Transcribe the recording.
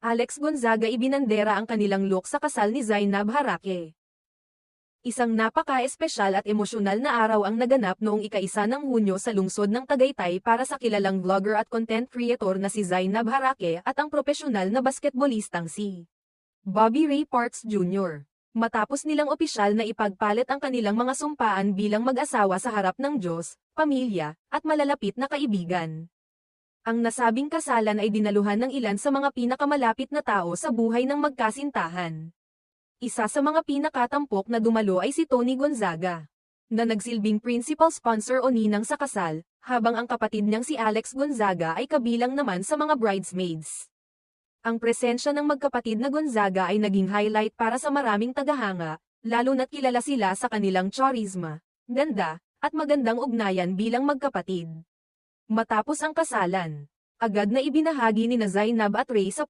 Alex Gonzaga ibinandera ang kanilang look sa kasal ni Zainab Harake. Isang napaka-espesyal at emosyonal na araw ang naganap noong ika-1 ng Hunyo sa lungsod ng Tagaytay para sa kilalang vlogger at content creator na si Zainab Harake at ang propesyonal na basketbolistang si Bobby Ray Parks Jr. Matapos nilang opisyal na ipagpalit ang kanilang mga sumpaan bilang mag-asawa sa harap ng Diyos, pamilya, at malalapit na kaibigan. Ang nasabing kasalan ay dinaluhan ng ilan sa mga pinakamalapit na tao sa buhay ng magkasintahan. Isa sa mga pinakatampok na dumalo ay si Tony Gonzaga, na nagsilbing principal sponsor o ninang sa kasal, habang ang kapatid niyang si Alex Gonzaga ay kabilang naman sa mga bridesmaids. Ang presensya ng magkapatid na Gonzaga ay naging highlight para sa maraming tagahanga, lalo na't kilala sila sa kanilang charisma, ganda, at magandang ugnayan bilang magkapatid. Matapos ang kasalan, agad na ibinahagi ni Zainab at Ray sa